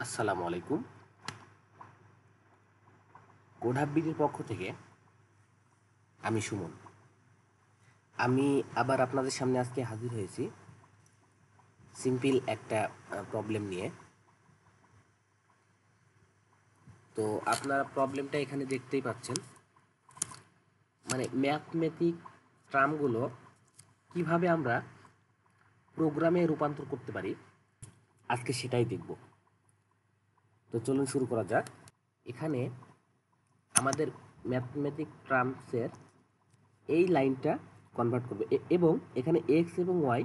আসসালামু আলাইকুম। কোড হাববিডির পক্ষ থেকে আমি সুমন। আমি আবার আপনাদের সামনে আজকে হাজির হয়েছি সিম্পল একটা প্রবলেম নিয়ে। তো আপনারা প্রবলেমটা এখানে দেখতেই পাচ্ছেন, মানে ম্যাথমেটিক টার্মগুলো কিভাবে আমরা প্রোগ্রামে রূপান্তর করতে পারি, আজকে সেটাই দেখব। তো চলুন শুরু করা যাক। এখানে আমাদের ম্যাথমেটিক টার্মসের এই লাইনটা কনভার্ট করবে এবং এখানে এক্স এবং ওয়াই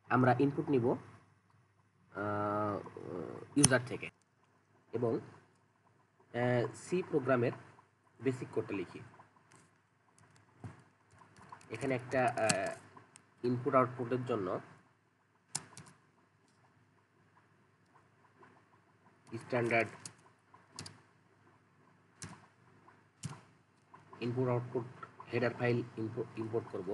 আমরা ইনপুট নিব ইউজার থেকে, এবং সি প্রোগ্রামের বেসিক কোডটা লিখি। এখানে একটা ইনপুট আউটপুটের জন্য standard input output header file import করব।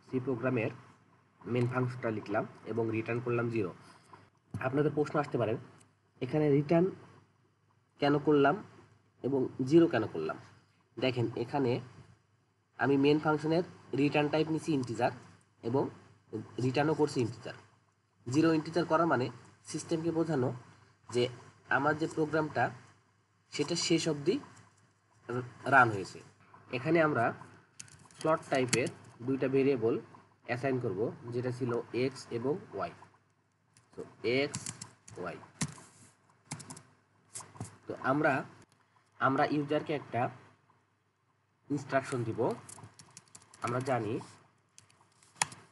সি প্রোগ্রামের মেন ফাংশনটা লিখলাম এবং রিটার্ন করলাম 0। আপনাদের প্রশ্ন আসতে পারে, এখানে রিটার্ন কেন করলাম এবং 0 কেন করলাম? দেখেন, এখানে আমি মেন ফাংশনের রিটার্ন টাইপ নিছি ইন্টিজার এবং রিটার্নও করছি ইন্টিজার। 0 ইন্টিজার করার মানে সিস্টেমকে বোঝানো যে আমার যে প্রোগ্রামটা সেটা শেষ অবধি রান হয়েছে। এখানে আমরা ফ্লোট টাইপের দুইটা ভেরিয়েবল অ্যাসাইন করব, যেটা ছিল এক্স এবং ওয়াই। তো এক্স ওয়াই, তো আমরা ইউজারকে একটা ইনস্ট্রাকশন দিব। আমরা জানি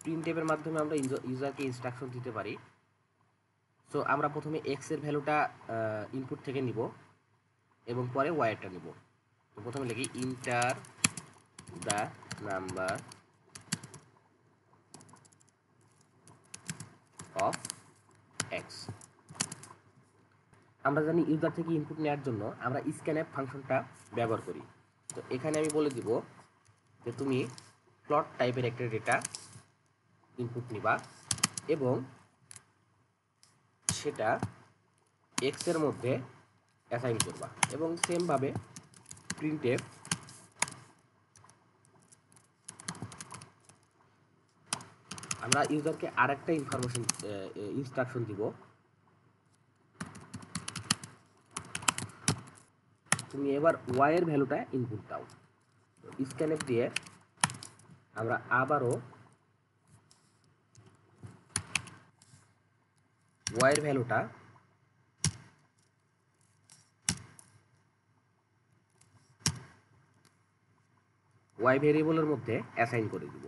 প্রিন্টএফের মাধ্যমে আমরা ইউজারকে ইনস্ট্রাকশন দিতে পারি। সো আমরা প্রথমে এক্স এর ভ্যালুটা ইনপুট থেকে নিব এবং পরে ওয়াইটা নিব। তো প্রথমে লিখি enter the number of x. আমরা জানি ইউজার থেকে ইনপুট নেওয়ার জন্য আমরা স্ক্যানএফ ফাংশনটা ব্যবহার করি। তো এখানে আমি বলে দিব যে তুমি প্লট টাইপের একটা ডেটা ইনপুট নিবা এবং সেটা এক্স এর মধ্যে অ্যাসাইন করবা, এবং সেমভাবে প্রিন্টএফ আমরা ইউজারকে আরেকটা ইনস্ট্রাকশন দিব। তুমি এবার ওয়াই এর ভ্যালুটা ইনপুট দাও। স্ক্যানএফ দিয়ে আমরা আবারও ওয়াই এর ভ্যালুটা ওয়াই ভেরিয়েবলের মধ্যে অ্যাসাইন করে দিব।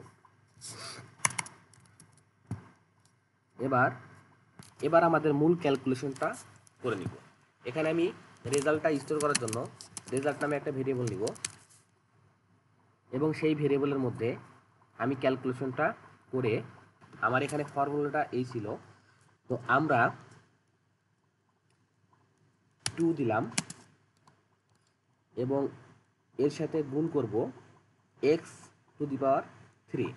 এবার আমাদের মূল ক্যালকুলেশনটা করে নিব। এখানে আমি রেজাল্টটা স্টোর করার জন্য রেজাল্ট নামে একটা ভেরিয়েবল নিব এবং সেই ভেরিয়েবলের মধ্যে আমি ক্যালকুলেশনটা করে, আমার এখানে ফর্মুলাটা এই ছিল, তো আমরা 2 দিলাম এবং এর সাথে গুণ করব এক্স টু দি পাওয়ার 3।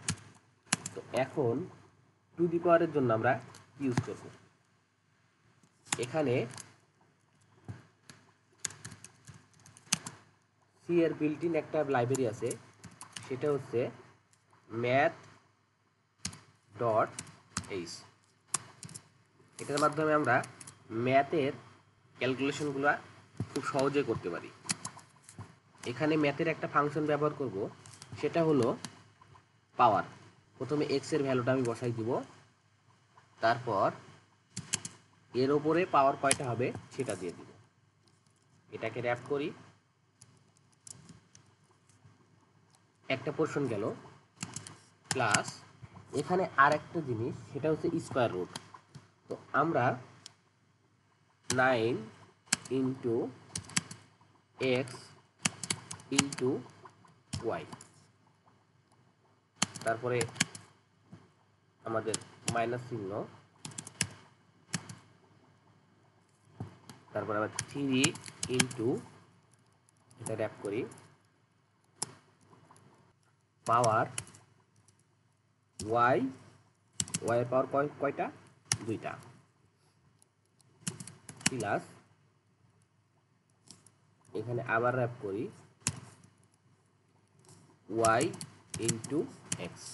তো এখন টু দি পাওয়ারের জন্য আমরা ইউজ করব, এখানে সি এর বিল্ট ইন একটা লাইব্রেরি আছে, সেটা হচ্ছে math.h। এটার মাধ্যমে আমরা ম্যাথের ক্যালকুলেশনগুলো খুব সহজে করতে পারি। এখানে ম্যাথের একটা ফাংশন ব্যবহার করব, সেটা হলো পাওয়ার। প্রথমে এক্স এর ভ্যালুটা আমি বসাই দিব, তারপর এর ওপরে পাওয়ার কয়টা হবে সেটা দিয়ে দিব। এটাকে র্যাপ করি, একটা পোর্শন গেল, প্লাস এখানে আর একটা জিনিস, সেটা হচ্ছে স্কোয়ার রুট। তো আমরা 9 ইন্টু এক্স ইন্টু ওয়াই, তারপরে আমাদের মাইনাস চিহ্ন, তারপরে আবার 3 ইন্টু এটা র্যাপ করি, পাওয়ার ওয়াই, ওয়াই পাওয়ার কয়টা, 2টা, প্লাস এখানে আবার র্যাপ করি ওয়াই ইন্টু এক্স।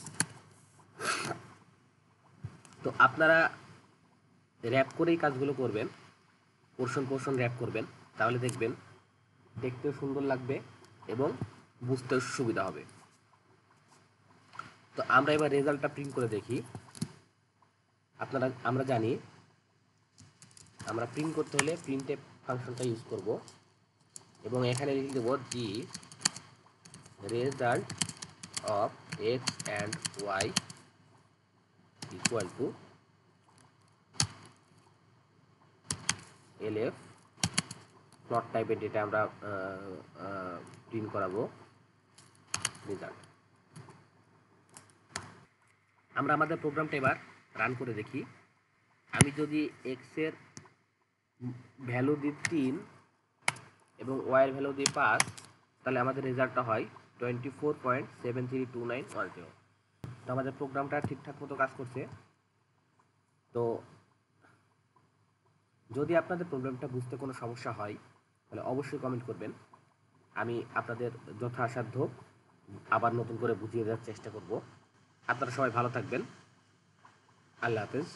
তো আপনারা র্যাপ করেই কাজগুলো করবেন, পোর্শন র্যাপ করবেন, তাহলে দেখবেন দেখতেও সুন্দর লাগবে এবং বুঝতেও সুবিধা হবে। তো আমরা এবার রেজাল্টটা প্রিন্ট করে দেখি। আমরা জানি আমরা প্রিন্ট করতে হলে প্রিন্টএফ ফাংশনটা ইউজ করব এবং এখানে লিখে দেবো G result of x and y equal to LF plot টাইপের ডেটা আমরা প্রিন্ট করাবো রেজাল্ট। আমরা আমাদের প্রোগ্রামটা এবার রান করে দেখি। আমি যদি এক্স এর ভ্যালু দিই 3 এবং ওয়াই এর ভ্যালু দিই 5, তাহলে আমাদের রেজাল্টটা হয় 24.732910। তো আমাদের প্রোগ্রামটা ঠিকঠাক মতো কাজ করছে। তো যদি আপনাদের প্রোগ্রামটা বুঝতে কোনো সমস্যা হয় তাহলে অবশ্যই কমেন্ট করবেন, আমি আপনাদের যথাসাধ্য আবার নতুন করে বুঝিয়ে দেওয়ার চেষ্টা করব। আপনারা সবাই ভালো থাকবেন, আল্লাহ হাফেজ।